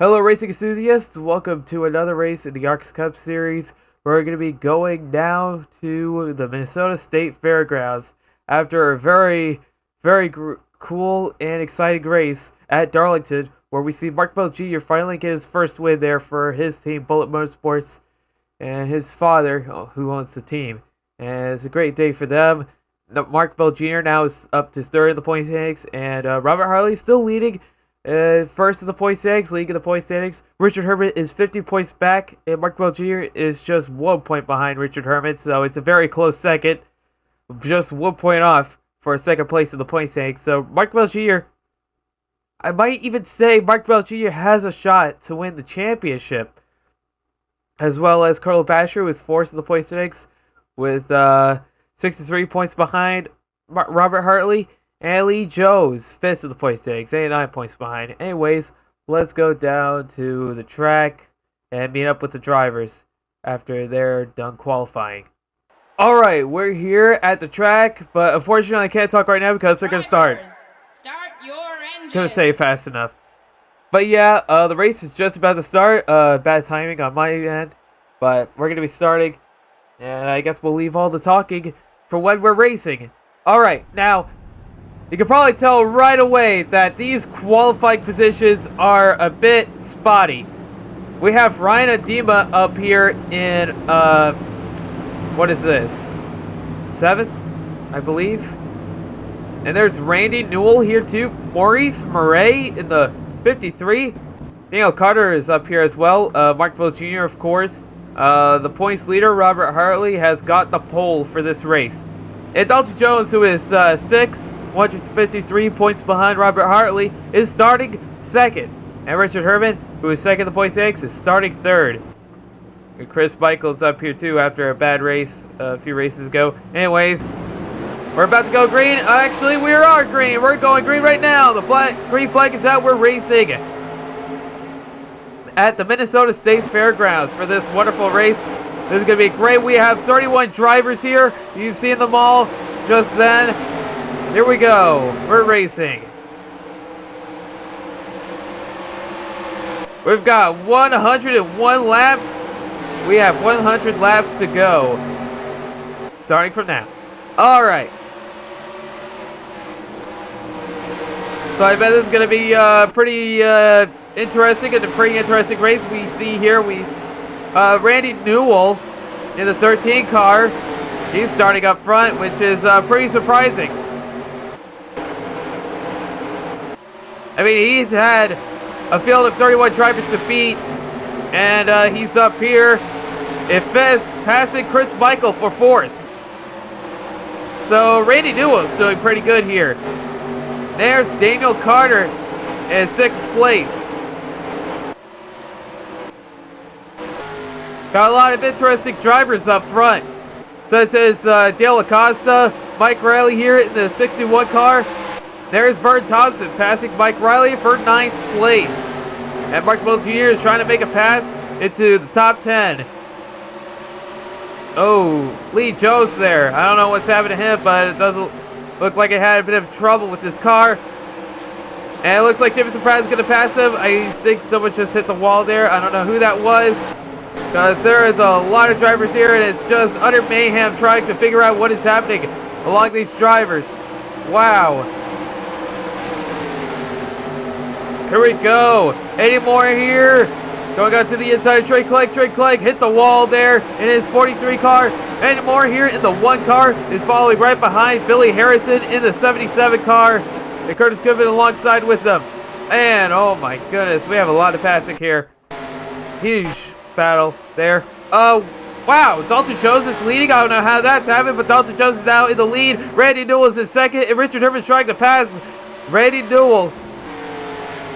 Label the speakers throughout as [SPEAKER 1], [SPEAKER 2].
[SPEAKER 1] Hello racing enthusiasts, welcome to another race in the ARCS Cup series. We're going to be going now to the Minnesota State Fairgrounds after a very cool and exciting race at Darlington, where we see Mark Bell Jr. finally get his first win there for his team, Bullet Motorsports, and his father, who owns the team. And it's a great day for them. Mark Bell Jr. now is up to third in the point standings, and Robert Harley still leading first in the point standings, league in the point standings. Richard Herman is 50 points back, and Mark Bell Jr. is just 1 point behind Richard Herman, so it's a very close second. Just 1 point off for second place in the point standings. So Mark Bell Jr., I might even say Mark Bell Jr. has a shot to win the championship, as well as Carlo Basher, who is fourth in the point standings with 63 points behind Robert Hartley. And Lee Joe's fifth of the point standings, 89 points behind. Anyways, let's go down to the track and meet up with the drivers after they're done qualifying. Alright, we're here at the track, but unfortunately I can't talk right now because they're going to start.
[SPEAKER 2] Start your engine.
[SPEAKER 1] Couldn't say it fast enough. But yeah, the race is just about to start. Bad timing on my end, but we're going to be starting. And I guess we'll leave all the talking for when we're racing. Alright, now, you can probably tell right away that these qualifying positions are a bit spotty. We have Ryan Adema up here in, what is this? 7th, I believe. And there's Randy Newell here too. Maurice Murray in the 53. Daniel Carter is up here as well. Markville Jr., of course. The points leader, Robert Hartley, has got the pole for this race. And Dalton Jones, who is 6th, 153 points behind Robert Hartley, is starting second. And Richard Herman, who is second in the point standings, is starting third. And Chris Michaels up here too after a bad race a few races ago. Anyways, we're about to go green. Actually, we are green. We're going green right now. The green flag is out. We're racing at the Minnesota State Fairgrounds for this wonderful race. This is going to be great. We have 31 drivers here. You've seen them all just then. Here we go. We're racing. We've got 101 laps. We have 100 laps to go. Starting from now. Alright. So I bet this is going to be pretty interesting and a pretty interesting race. We see here Randy Newell in the 13 car. He's starting up front, which is pretty surprising. I mean, he's had a field of 31 drivers to beat, and he's up here in 5th, passing Chris Michael for 4th. So Randy Newell's doing pretty good here. There's Daniel Carter in 6th place. Got a lot of interesting drivers up front, such as Dale Acosta, Mike Riley here in the 61 car. There's Vern Thompson passing Mike Riley for 9th place. And Mark Bell Jr. is trying to make a pass into the top 10. Oh, Lee Jones there. I don't know what's happened to him, but it doesn't look like it had a bit of trouble with his car. And it looks like Jameson Pratt is going to pass him. I think someone just hit the wall there. I don't know who that was, because there is a lot of drivers here, and it's just utter mayhem trying to figure out what is happening along these drivers. Wow. Here we go. Any more here? Going out to the inside. Trey Clegg hit the wall there in his 43 car. Any more here in the 1 car is following right behind Billy Harrison in the 77 car. And Curtis Goodman alongside with them. And oh my goodness, we have a lot of passing here. Huge battle there. Oh, wow. Dalton Jones is leading. I don't know how that's happened, but Dalton Jones is now in the lead. Randy Newell is in second, and Richard Herman is trying to pass Randy Newell.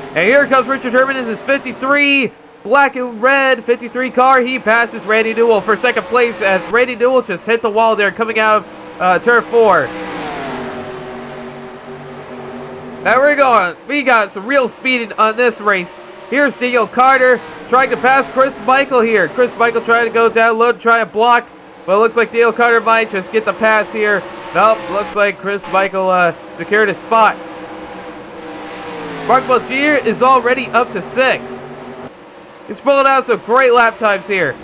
[SPEAKER 1] And here comes Richard Herman. This is 53, black and red 53 car. He passes Randy Newell for second place as Randy Newell just hit the wall there coming out of turn 4. Now we're going. We got some real speed on this race. Here's Daniel Carter trying to pass Chris Michael here. Chris Michael trying to go down low to try and block, but it looks like Daniel Carter might just get the pass here. Nope, looks like Chris Michael secured a spot. Mark Bell Jr. is already up to 6. He's pulling out some great lap times here.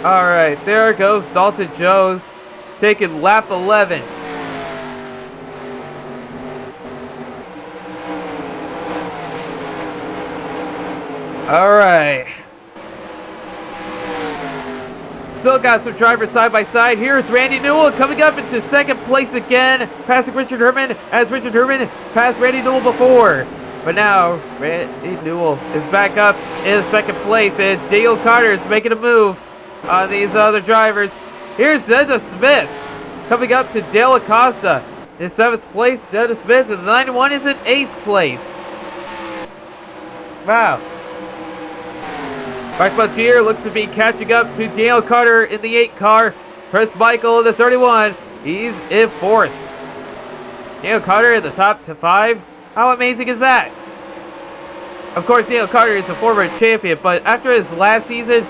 [SPEAKER 1] Alright, there goes Dalton Jones taking lap 11. Alright. Still got some drivers side by side. Here's Randy Newell coming up into second place again, passing Richard Herman as Richard Herman passed Randy Newell before. But now, Randy Newell is back up in second place, and Dale Carter is making a move on these other drivers. Here's Zeta Smith coming up to Dale Acosta in 7th place. Zeta Smith in the 91 is in 8th place. Wow. Mark Belgier looks to be catching up to Dale Carter in the 8 car. Chris Michael in the 31. He's in 4th. Dale Carter in the top 5. How amazing is that? Of course, Dale Carter is a former champion, but after his last season,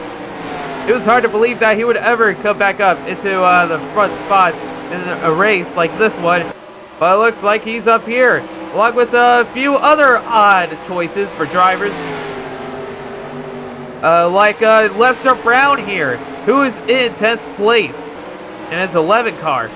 [SPEAKER 1] it was hard to believe that he would ever come back up into the front spots in a race like this one. But it looks like he's up here, along with a few other odd choices for drivers. Like Lester Brown here, who is in 10th place in his 11 car.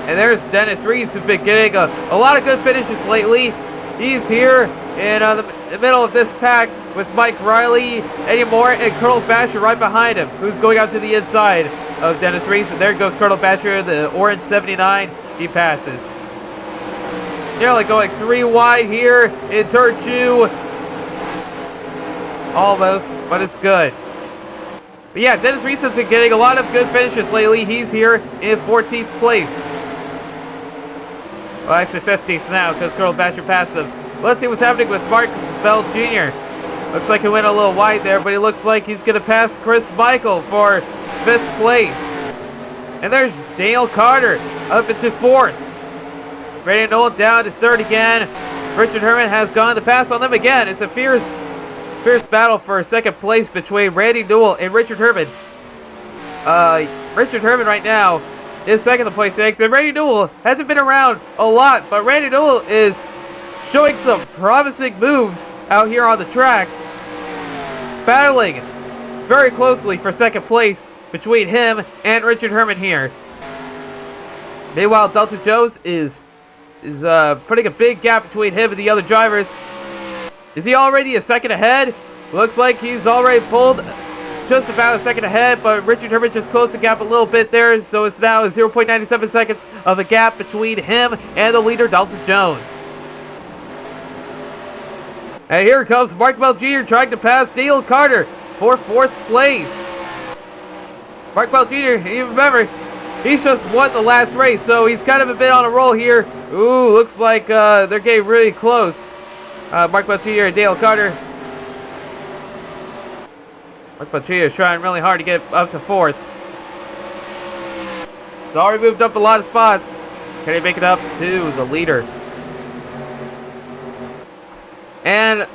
[SPEAKER 1] And there's Dennis Reese, who's been getting a lot of good finishes lately. He's here in the middle of this pack with Mike Riley, Eddie Moore, and Colonel Basher right behind him, who's going out to the inside of Dennis Reese. And there goes Colonel Basher, the orange 79. He passes. Nearly going 3 wide here in turn 2. Almost, but it's good. But yeah, Dennis Reese has been getting a lot of good finishes lately. He's here in 14th place. Well, actually 15th now, because Colonel Basher passed him. Let's see what's happening with Mark Bell Jr. Looks like he went a little wide there, but he looks like he's going to pass Chris Michael for 5th place. And there's Dale Carter up into 4th. Randy Newell down to 3rd again. Richard Herman has gone to pass on them again. It's a fierce battle for 2nd place between Randy Newell and Richard Herman. Richard Herman right now is 2nd place standings, and Randy Newell hasn't been around a lot, but Randy Newell is showing some promising moves out here on the track, battling very closely for 2nd place between him and Richard Herman here. Meanwhile, Dalton Jones is putting a big gap between him and the other drivers. Is he already a second ahead? Looks like he's already pulled just about a second ahead, but Richard Herman just closed the gap a little bit there, so it's now 0.97 seconds of a gap between him and the leader, Dalton Jones. And here comes Mark Bell Jr. trying to pass Dale Carter for 4th place. Mark Bell Jr., you remember, he's just won the last race, so he's kind of a bit on a roll here. Ooh, looks like they're getting really close. Mark Bell Jr. and Dale Carter. Mark Bell Jr. is trying really hard to get up to 4th. He's already moved up a lot of spots. Can he make it up to the leader? And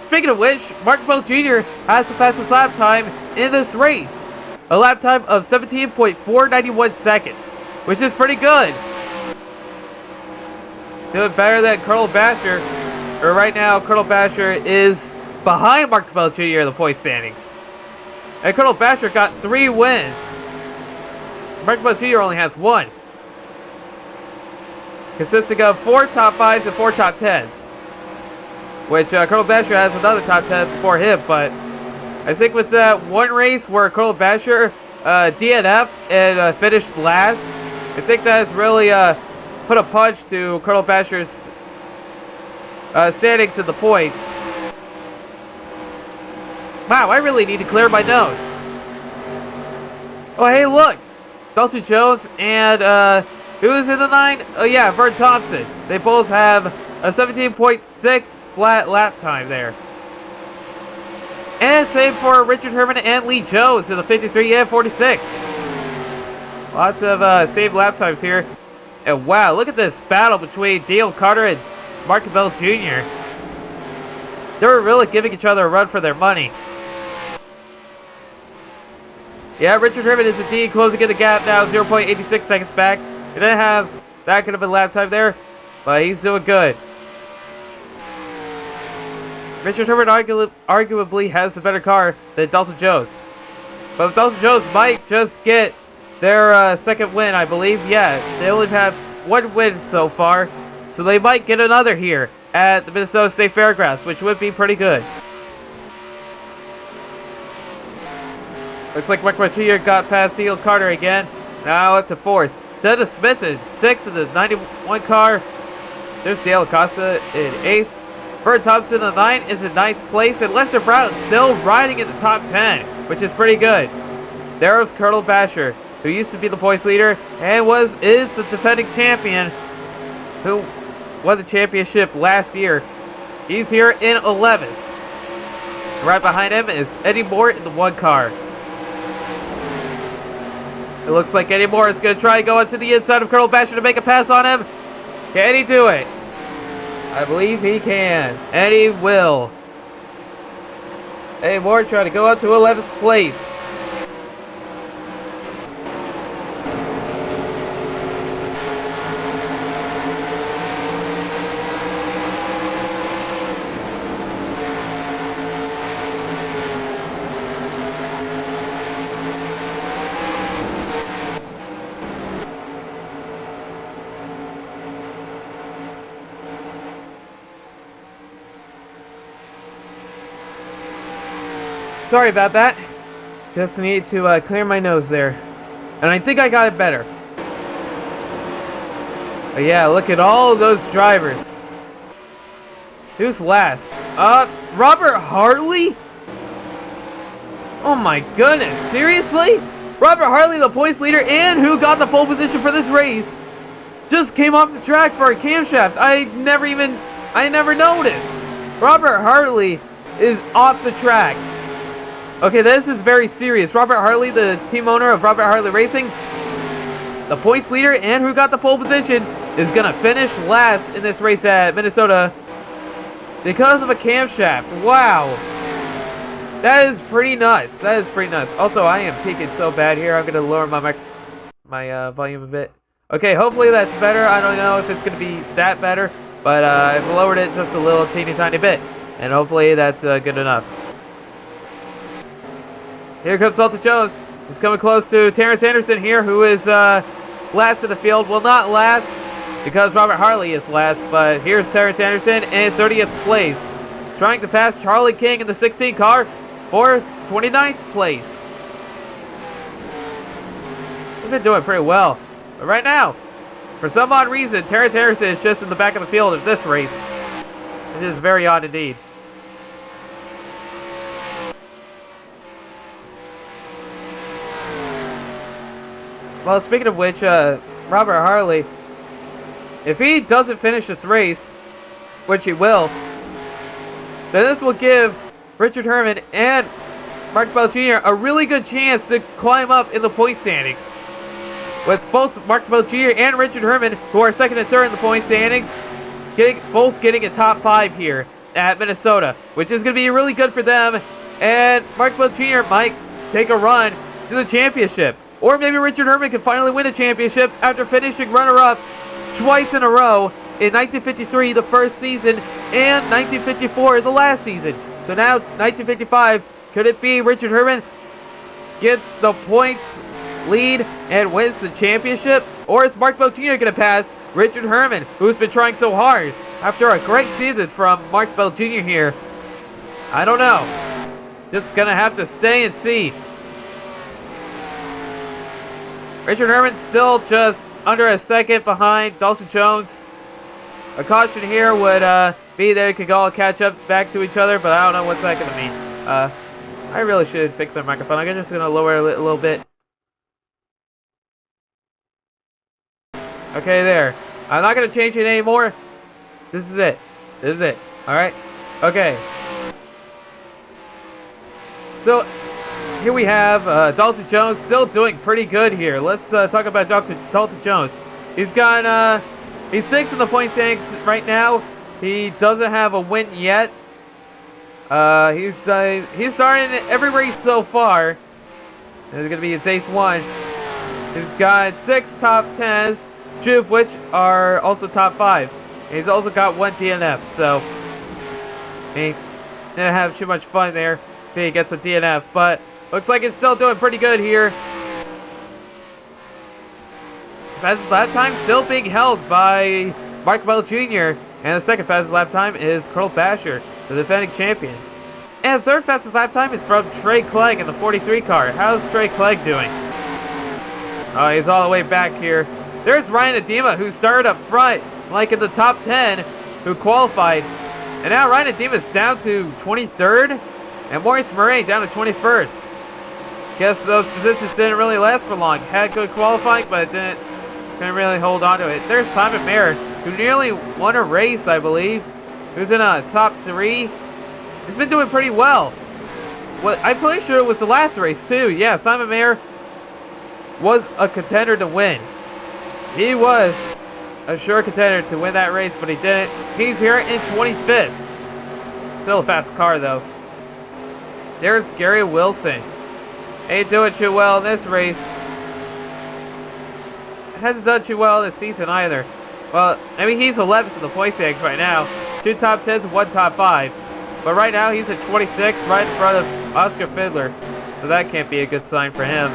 [SPEAKER 1] speaking of which, Mark Bell Jr. has to pass his lap time in this race. A lap time of 17.491 seconds, which is pretty good. Doing better than Colonel Basher. Or right now, Colonel Basher is behind Mark Bell Jr. in the point standings. And Colonel Basher got 3 wins. Mark Bell Jr. only has 1. Consisting of 4 top 5s and 4 top 10s. Which Colonel Basher has another top 10 before him, but I think with that one race where Colonel Basher DNF'd and finished last, I think that has really put a punch to Colonel Basher's standings in the points. Wow, I really need to clear my nose. Oh, hey, look! Dalton Jones and, who is in the 9? Oh, yeah, Vern Thompson. They both have a 17.6 flat lap time there. And same for Richard Herman and Lee Jones in the 53 and 46. Lots of same lap times here. And wow, look at this battle between Dale Carter and Mark Bell Jr. They're really giving each other a run for their money. Yeah, Richard Herman is indeed closing in the gap now, 0.86 seconds back. He didn't have that kind of a lap time there. but he's doing good. Richard Herman arguably has the better car than Dalton Jones. But Dalton Jones might just get their second win, I believe. Yeah, they only have one win so far, so they might get another here at the Minnesota State Fairgrounds, which would be pretty good. Looks like Mark Jr. got past Neil Carter again. Now up to 4th. Zeta Smith in 6th in the 91 car. There's Dale Acosta in 8th. Bert Thompson in 9th is in 9th place. And Lester Brown still riding in the top 10, which is pretty good. There's Colonel Basher, who used to be the points leader and is the defending champion, who won the championship last year. He's here in 11th. Right behind him is Eddie Moore in the 1 car. It looks like Eddie Moore is going to try and go onto the inside of Colonel Basher to make a pass on him. Can he do it? I believe he can. And he will. Eddie Moore trying to go up to 11th place. Sorry about that. Just need to clear my nose there. And I think I got it better. But yeah, look at all of those drivers. Who's last? Robert Hartley? Oh my goodness, seriously? Robert Hartley, the points leader and who got the pole position for this race, just came off the track for a camshaft. I never noticed. Robert Hartley is off the track. Okay, this is very serious. Robert Hartley, the team owner of Robert Hartley Racing, the points leader and who got the pole position, is going to finish last in this race at Minnesota because of a camshaft. Wow. That is pretty nuts. That is pretty nuts. Also, I am peaking so bad here. I'm going to lower my volume a bit. Okay, hopefully that's better. I don't know if it's going to be that better, but I've lowered it just a little teeny tiny bit, and hopefully that's good enough. Here comes Dalton Jones. He's coming close to Terrence Anderson here, who is last in the field. Well, not last, because Robert Hartley is last, but here's Terrence Anderson in 30th place. Trying to pass Charlie King in the 16 car for 29th place. They've been doing pretty well. But right now, for some odd reason, Terrence Anderson is just in the back of the field of this race. It is very odd indeed. Well, speaking of which, Robert Hartley, if he doesn't finish this race, which he will, then this will give Richard Herman and Mark Bell Jr. a really good chance to climb up in the point standings. With both Mark Bell Jr. and Richard Herman, who are second and third in the point standings, both getting a top 5 here at Minnesota, which is going to be really good for them. And Mark Bell Jr. might take a run to the championship. Or maybe Richard Herman can finally win a championship after finishing runner-up twice in a row in 1953, the first season, and 1954, the last season. So now, 1955, could it be Richard Herman gets the points lead and wins the championship? Or is Mark Bell Jr. going to pass Richard Herman, who's been trying so hard after a great season from Mark Bell Jr. here? I don't know. Just going to have to stay and see. Richard Herman still just under a second behind Dalton Jones. A caution here would be they could all catch up back to each other, but I don't know what's that going to mean. I really should fix my microphone. I'm just going to lower it a little bit. Okay, there. I'm not going to change it anymore. This is it. This is it. Alright? Okay. So, here we have Dalton Jones still doing pretty good here. Let's talk about Dalton Jones. He's got he's 6th in the point standings right now. He doesn't have a win yet. He's starting every race so far. It's gonna be his ace one. He's got 6 top 10s, 2 of which are also top 5s. He's also got 1 DNF, so he didn't have too much fun there if he gets a DNF, but looks like it's still doing pretty good here. Fastest lap time still being held by Mark Bell Jr., and the second fastest lap time is Colonel Basher, the defending champion. And the third fastest lap time is from Trey Clegg in the 43 car. How's Trey Clegg doing? Oh, he's all the way back here. There's Ryan Adema, who started up front, like in the top 10, who qualified. And now Ryan Adema's down to 23rd, and Maurice Murray down to 21st. Guess those positions didn't really last for long. Had good qualifying, but couldn't really hold on to it. There's Simon Mayer, who nearly won a race, I believe. Who's in a top 3. He's been doing pretty well. Well, I'm pretty sure it was the last race, too. Yeah, Simon Mayer was a contender to win. He was a sure contender to win that race, but he didn't. He's here in 25th. Still a fast car, though. There's Gary Wilson. Ain't doing too well in this race. Hasn't done too well this season either. Well, I mean, he's 11th in the point standings right now. 2 top 10s and 1 top 5. But right now, he's at 26, right in front of Oscar Fiedler. So that can't be a good sign for him.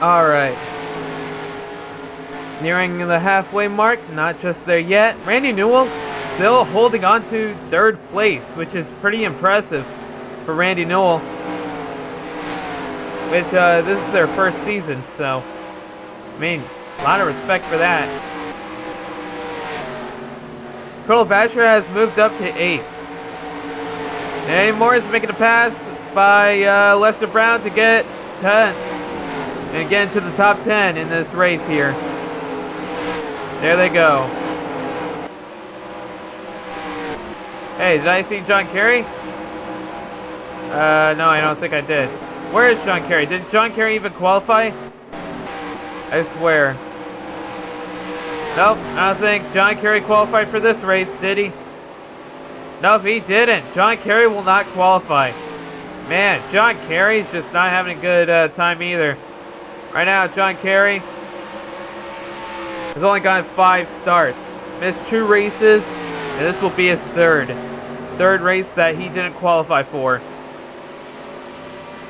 [SPEAKER 1] Alright. Nearing the halfway mark, not just there yet. Randy Newell still holding on to 3rd place, which is pretty impressive for Randy Newell. Which, this is their first season, so, I mean, a lot of respect for that. Colonel Basher has moved up to 8th. And Moore is making a pass by Lester Brown to get 10th. And get into the top 10 in this race here. There they go. Hey, did I see John Kerry? No, I don't think I did. Where is John Kerry? Did John Kerry even qualify? I swear. Nope, I don't think John Kerry qualified for this race, did he? Nope, he didn't. John Kerry will not qualify. Man, John Kerry's just not having a good time either. Right now, John Kerry has only gotten 5 starts. Missed 2 races, and this will be his third race that he didn't qualify for.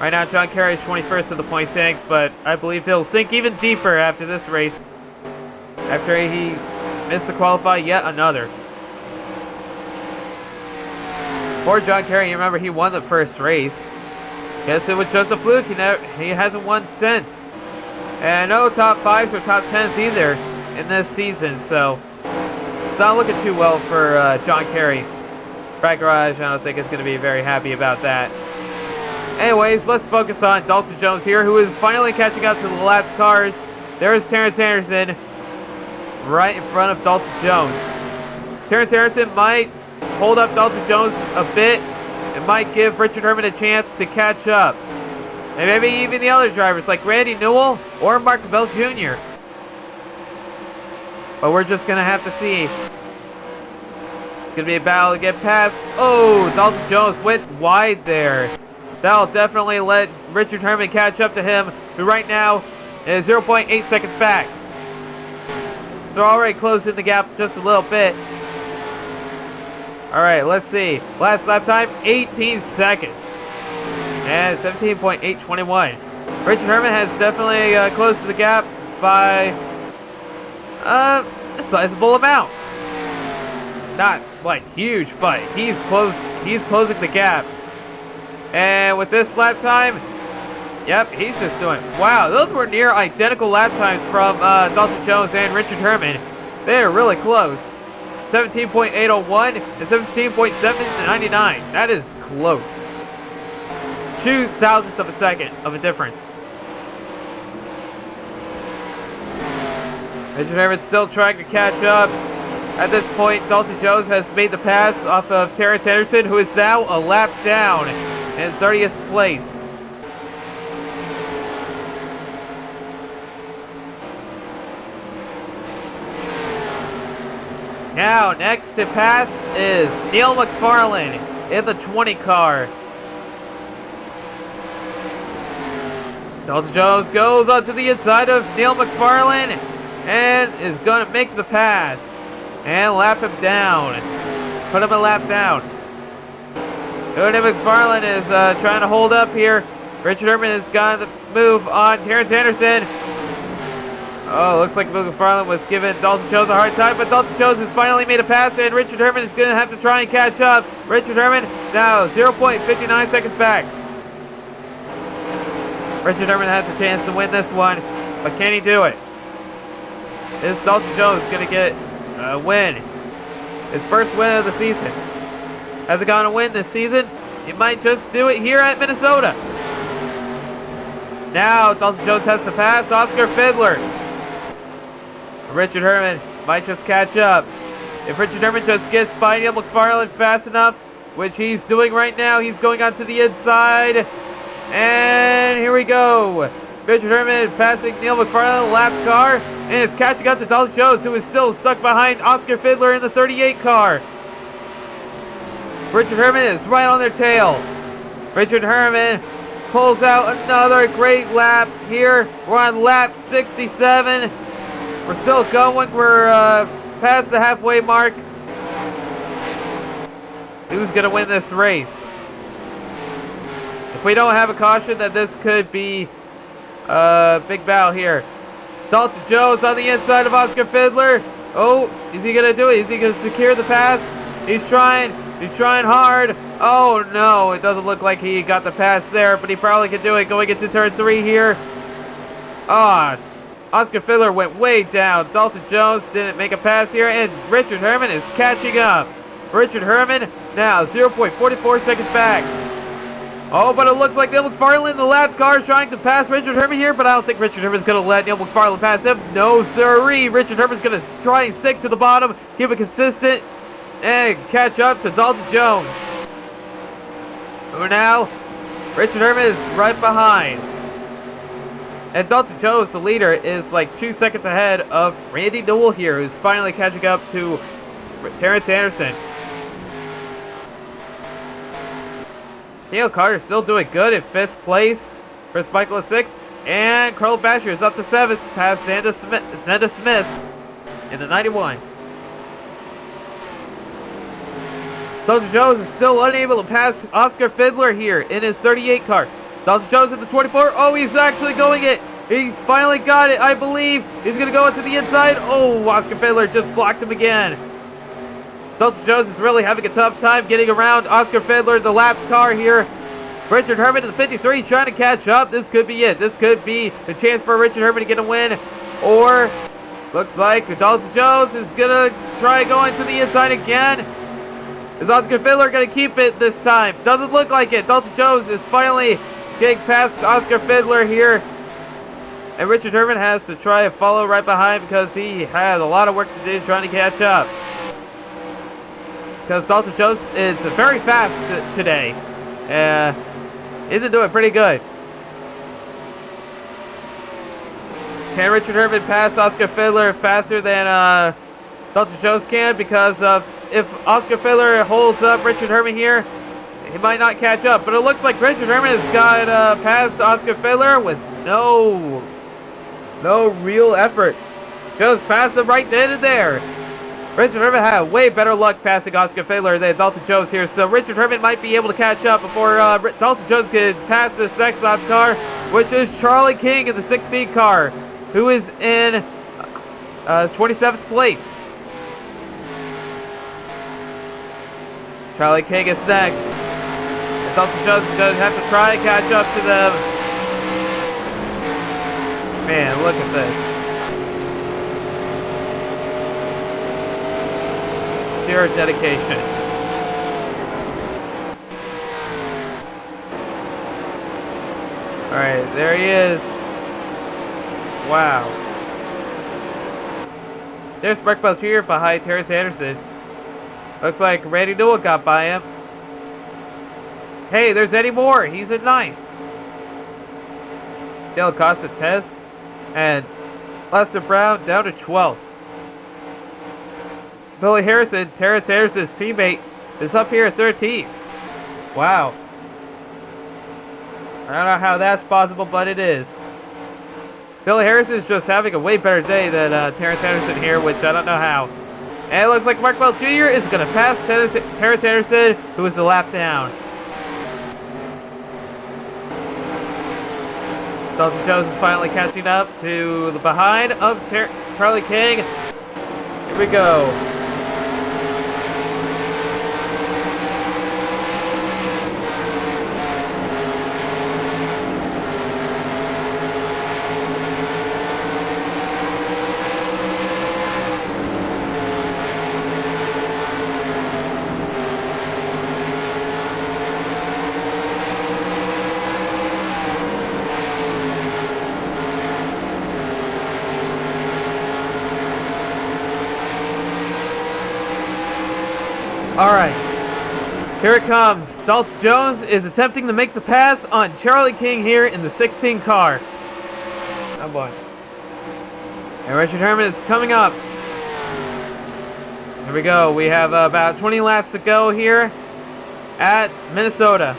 [SPEAKER 1] Right now, John Kerry is 21st in the point standings, but I believe he'll sink even deeper after this race. After he missed to qualify yet another. Poor John Kerry, you remember he won the first race. Guess it was just a fluke. He hasn't won since. And no top 5s or top 10s either in this season, so it's not looking too well for John Kerry. Brad Garage, I don't think is going to be very happy about that. Anyways, let's focus on Dalton Jones here, who is finally catching up to the lapped cars. There's Terrence Anderson right in front of Dalton Jones. Terrence Anderson might hold up Dalton Jones a bit and might give Richard Herman a chance to catch up. And maybe even the other drivers like Randy Newell or Mark Bell Jr. But we're just going to have to see. It's going to be a battle to get past. Oh, Dalton Jones went wide there. That'll definitely let Richard Herman catch up to him, who right now is 0.8 seconds back. So already closing the gap just a little bit. Alright, let's see. Last lap time, 18 seconds. And 17.821. Richard Herman has definitely closed the gap by a sizable amount. Not like huge, but he's closing the gap. And with this lap time, yep, he's just doing, wow, those were near identical lap times from Dalton Jones and Richard Herman. They're really close. 17.801 and 17.799. That is close. 2 thousandths of a second of a difference. Richard Herman still trying to catch up. At this point, Dalton Jones has made the pass off of Terrence Anderson, who is now a lap down in 30th place. Now, next to pass is Neil McFarlane in the 20 car. Dalton Jones goes onto the inside of Neil McFarlane and is going to make the pass and lap him down. Put him a lap down. Neil McFarlane is trying to hold up here. Richard Herman has got the move on Terrence Anderson. Oh, looks like McFarlane was giving Dalton Jones a hard time, but Dalton Jones has finally made a pass, and Richard Herman is going to have to try and catch up. Richard Herman now 0.59 seconds back. Richard Herman has a chance to win this one, but can he do it? Is Dalton Jones going to get a win? His first win of the season. Has it gone to win this season? He might just do it here at Minnesota. Now Dalton Jones has to pass Oscar Fiedler. Richard Herman might just catch up. If Richard Herman just gets by Neil McFarlane fast enough, which he's doing right now, he's going on to the inside. And here we go. Richard Herman passing Neil McFarlane, lap car, and it's catching up to Dalton Jones, who is still stuck behind Oscar Fiedler in the 38 car. Richard Herman is right on their tail. Richard Herman pulls out another great lap here. We're on lap 67. We're still going. We're past the halfway mark. Who's going to win this race? If we don't have a caution, then this could be a big battle here. Dalton Jones on the inside of Oscar Fiedler. Oh, is he going to do it? Is he going to secure the pass? He's trying. He's trying hard. Oh, no. It doesn't look like he got the pass there, but he probably could do it going into turn 3 here. Ah. Oscar Fiedler went way down. Dalton Jones didn't make a pass here, and Richard Herman is catching up. Richard Herman now 0.44 seconds back. Oh, but it looks like Neil McFarlane, the lap car, is trying to pass Richard Herman here, but I don't think Richard Herman's going to let Neil McFarlane pass him. No, sirree. Richard Herman's going to try and stick to the bottom, keep it consistent, and catch up to Dalton Jones. Who now? Richard Herman is right behind. And Dalton Jones, the leader, is like 2 seconds ahead of Randy Newell here, who's finally catching up to Terrence Anderson. Dale Carter still doing good in 5th place. Chris Michael at 6th. And Carl Basher is up to 7th, past Zenda Smith in the 91. Dalton Jones is still unable to pass Oscar Fiedler here in his 38 car. Dalton Jones at the 24. Oh, he's actually going it. He's finally got it, I believe. He's going to go into the inside. Oh, Oscar Fiedler just blocked him again. Dalton Jones is really having a tough time getting around Oscar Fiedler, the lap car here. Richard Herman in the 53 trying to catch up. This could be it. This could be the chance for Richard Herman to get a win. Or, looks like Dalton Jones is going to try going to the inside again. Is Oscar Fiedler going to keep it this time? Doesn't look like it. Dalton Jones is finally getting past Oscar Fiedler here. And Richard Herman has to try and follow right behind because he has a lot of work to do trying to catch up. Because Dalton Jones is very fast today. He's doing pretty good. Can Richard Herman pass Oscar Fiedler faster than Dalton Jones can? Because of if Oscar Fiedler holds up Richard Herman here, he might not catch up. But it looks like Richard Herman has got past Oscar Fiedler with no real effort. Just passed him right then and there. Richard Herman had way better luck passing Oscar Fiedler than Dalton Jones here. So Richard Herman might be able to catch up before Dalton Jones can pass this next lap car, which is Charlie King in the 16 car, who is in 27th place. Charlie King is next. And Dalton Jones is going to have to try and catch up to them. Man, look at this. Sheer dedication. Alright, there he is. Wow. There's Mark Belchier behind Terrence Anderson. Looks like Randy Newell got by him. Hey, there's Eddie Moore. He's in ninth. Dale Costa 10th. And Lester Brown down to 12th. Billy Harrison, Terrence Anderson's teammate, is up here at 13th. Wow. I don't know how that's possible, but it is. Billy Harrison is just having a way better day than Terrence Anderson here, which I don't know how. And it looks like Mark Bell Jr. is going to pass Terrence Anderson, who is the lap down. Dalton Jones is finally catching up to the behind of Charlie King. Here we go. Alright, here it comes. Dalton Jones is attempting to make the pass on Charlie King here in the 16 car. Oh boy. And Richard Herman is coming up. Here we go. We have about 20 laps to go here at Minnesota.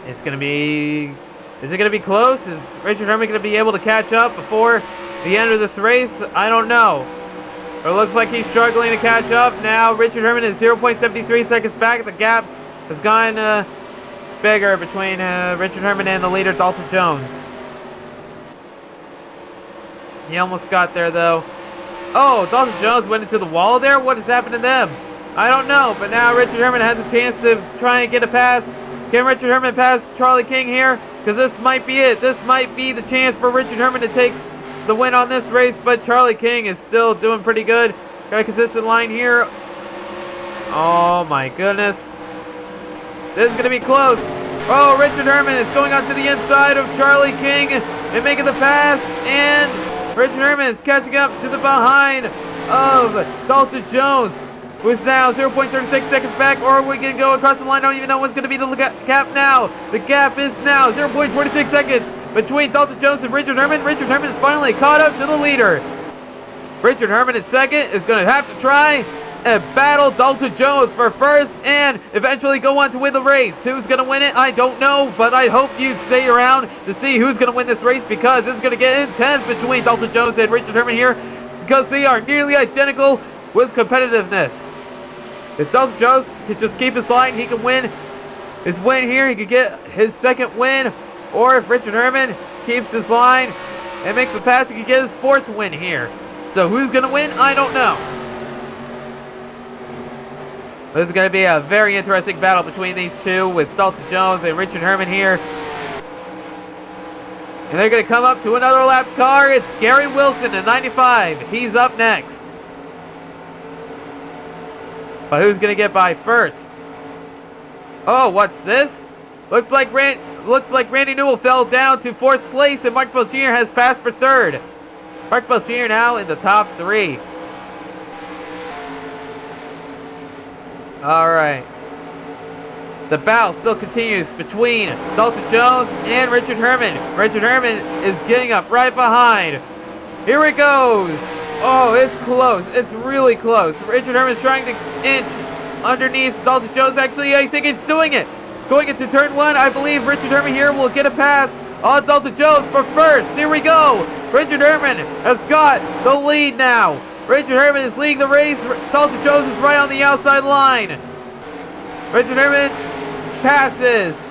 [SPEAKER 1] It's going to be... Is it going to be close? Is Richard Herman going to be able to catch up before the end of this race? I don't know. It looks like he's struggling to catch up now. Richard Herman is 0.73 seconds back. The gap has gone bigger between Richard Herman and the leader, Dalton Jones. He almost got there, though. Oh, Dalton Jones went into the wall there? What has happened to them? I don't know, but now Richard Herman has a chance to try and get a pass. Can Richard Herman pass Charlie King here? Because this might be it. This might be the chance for Richard Herman to take the win on this race, but Charlie King is still doing pretty good. Got a consistent line here. Oh my goodness. This is going to be close. Oh, Richard Herman is going on to the inside of Charlie King and making the pass, and Richard Herman is catching up to the behind of Dalton Jones, who is now 0.36 seconds back, or we're going to go across the line. I don't even know what's going to be the gap now. The gap is now 0.26 seconds between Dalton Jones and Richard Herman. Richard Herman is finally caught up to the leader. Richard Herman in second is going to have to try and battle Dalton Jones for first and eventually go on to win the race. Who's going to win it? I don't know, but I hope you stay around to see who's going to win this race, because it's going to get intense between Dalton Jones and Richard Herman here, because they are nearly identical with competitiveness. If Dalton Jones can just keep his line, he can win his win here. He could get his second win. Or if Richard Herman keeps his line and makes a pass, he could get his fourth win here. So who's going to win? I don't know. This is going to be a very interesting battle between these two, with Dalton Jones and Richard Herman here. And they're going to come up to another lap car. It's Gary Wilson in 95. He's up next. But who's going to get by first? Oh, what's this? Looks like Randy Newell fell down to fourth place, and Mark Belchier has passed for third. Mark Belchier now in the top three. All right. The battle still continues between Dalton Jones and Richard Herman. Richard Herman is getting up right behind. Here it goes. Oh, it's close. It's really close. Richard Herman's trying to inch underneath Dalton Jones. Actually, I think it's doing it. Going into turn one, I believe Richard Herman here will get a pass on Dalton Jones for first. Here we go. Richard Herman has got the lead now. Richard Herman is leading the race. Dalton Jones is right on the outside line. Richard Herman passes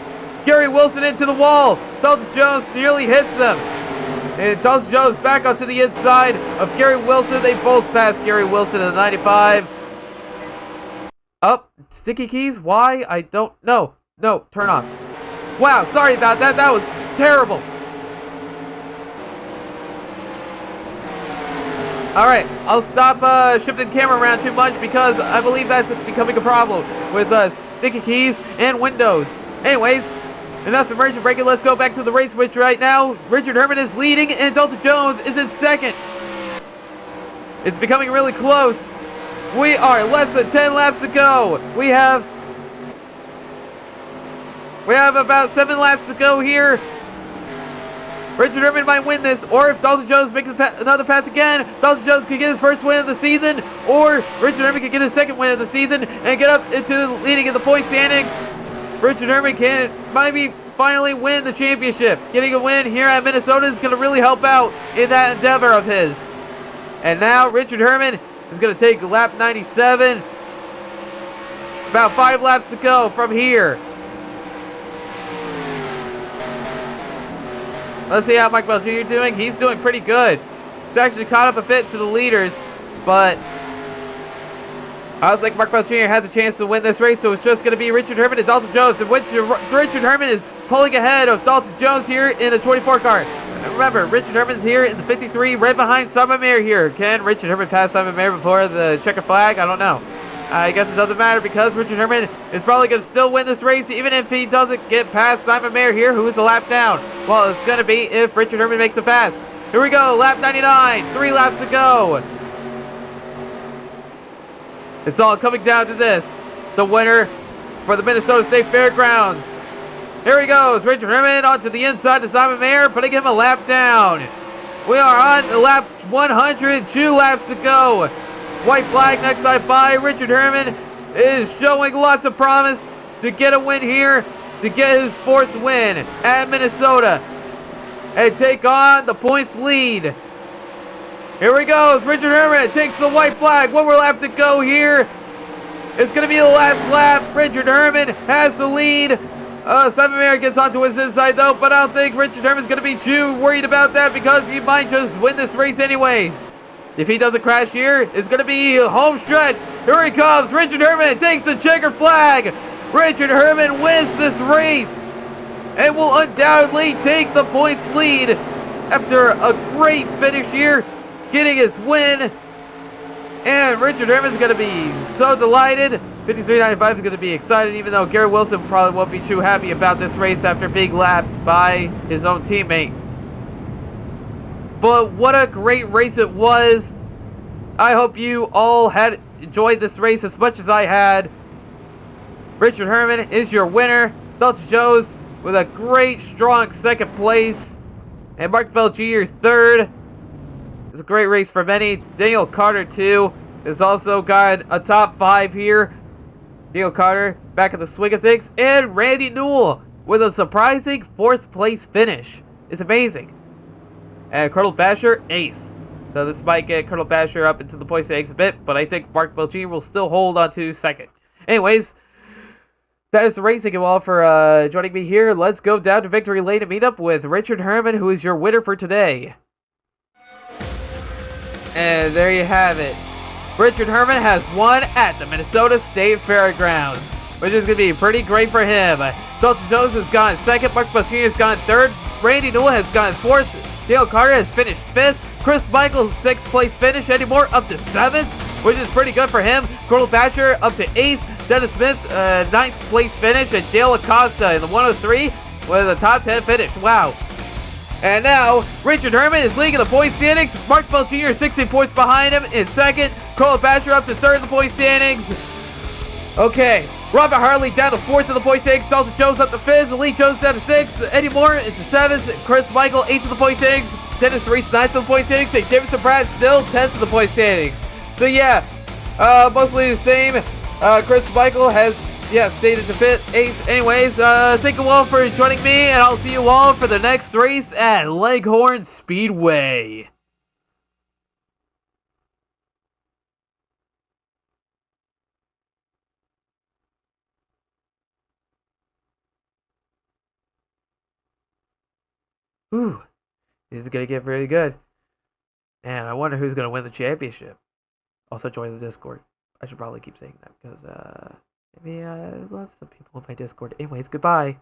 [SPEAKER 1] Gary Wilson into the wall. Dalton Jones nearly hits them. And Dalton Jones back onto the inside of Gary Wilson. They both passed Gary Wilson in the 95. Up, sticky keys? Why? I don't know. No, turn off. Wow, sorry about that. That was terrible. Alright, I'll stop shifting the camera around too much, because I believe that's becoming a problem with sticky keys and Windows. Anyways, enough immersion breaking. Let's go back to the race, which right now Richard Herman is leading and Dalton Jones is in second. It's becoming really close. We are less than 10 laps to go. We have about 7 laps to go here. Richard Herman might win this, or if Dalton Jones makes another pass again, Dalton Jones could get his first win of the season, or Richard Herman could get his second win of the season and get up into the leading in the point standings. Richard Herman can maybe finally win the championship. Getting a win here at Minnesota is going to really help out in that endeavor of his. And now Richard Herman is going to take lap 97. About 5 laps to go from here. Let's see how Mike Bell Jr. is doing. He's doing pretty good. He's actually caught up a bit to the leaders, but I was like, Mark Bell Jr. has a chance to win this race, so it's just going to be Richard Herman and Dalton Jones, and Richard Herman is pulling ahead of Dalton Jones here in the 24 car. And remember, Richard Herman's here in the 53, right behind Simon Mayer here. Can Richard Herman pass Simon Mayer before the checker flag? I don't know. I guess it doesn't matter because Richard Herman is probably going to still win this race even if he doesn't get past Simon Mayer here, who is a lap down. Well, it's going to be if Richard Herman makes a pass. Here we go, lap 99, 3 laps to go. It's all coming down to this. The winner for the Minnesota State Fairgrounds. Here he goes, Richard Herman onto the inside to Simon Mayer, putting him a lap down. We are on lap 100, 2 laps to go. White flag next lap by. Richard Herman is showing lots of promise to get a win here, to get his 4th win at Minnesota and take on the points lead. Here he goes, Richard Herman takes the white flag. 1 more lap to go here. It's going to be the last lap. Richard Herman has the lead. Simon Mayer gets onto his inside though, but I don't think Richard Herman's going to be too worried about that because he might just win this race anyways. If he doesn't crash here, it's going to be home stretch. Here he comes. Richard Herman takes the checker flag. Richard Herman wins this race and will undoubtedly take the points lead after a great finish here, getting his win. And Richard Herman's going to be so delighted. 53.95 is going to be excited, even though Gary Wilson probably won't be too happy about this race after being lapped by his own teammate. But what a great race it was. I hope you all had enjoyed this race as much as I had. Richard Herman is your winner. Dalton Jones with a great, strong 2nd place. And Mark Bell Jr. 3rd. It's a great race for many. Daniel Carter, too, has also got a top 5 here. Daniel Carter back in the swing of things. And Randy Newell with a surprising 4th place finish. It's amazing. And Colonel Basher, ace. So this might get Colonel Basher up into the points standings a bit, but I think Mark Bell Jr. will still hold on to 2nd. Anyways, that is the race. Thank you all for joining me here. Let's go down to Victory Lane to meet up with Richard Herman, who is your winner for today. And there you have it. Richard Herman has won at the Minnesota State Fairgrounds, which is going to be pretty great for him. Dalton Jones has gone 2nd. Mark Bell Jr. has gone 3rd. Randy Newell has gone 4th. Dale Carter has finished 5th. Chris Michael, 6th place finish. Eddie Moore up to 7th, which is pretty good for him. Colonel Basher up to 8th. Dennis Smith, 9th place finish. And Dale Acosta in the 103 with a top 10 finish. Wow. And now, Richard Herman is leading the point standings. Mark Bell Jr. 16 points behind him in 2nd. Colonel Basher up to 3rd in the point standings. Okay. Robert Harley down to 4th in the point standings. Dalton Jones up to 5th. Lee Jones down to 6th. Eddie Moore into 7th. Chris Michael 8th in the point standings. Dennis Reese 9th in the point standings. And Jameson Pratt still 10th in the point standings. So yeah, mostly the same. Chris Michael has, stayed into 8th. Anyways, thank you all for joining me, and I'll see you all for the next race at Leghorn Speedway. Ooh, this is going to get really good. And I wonder who's going to win the championship. Also join the Discord. I should probably keep saying that because maybe I love some people in my Discord. Anyways, goodbye.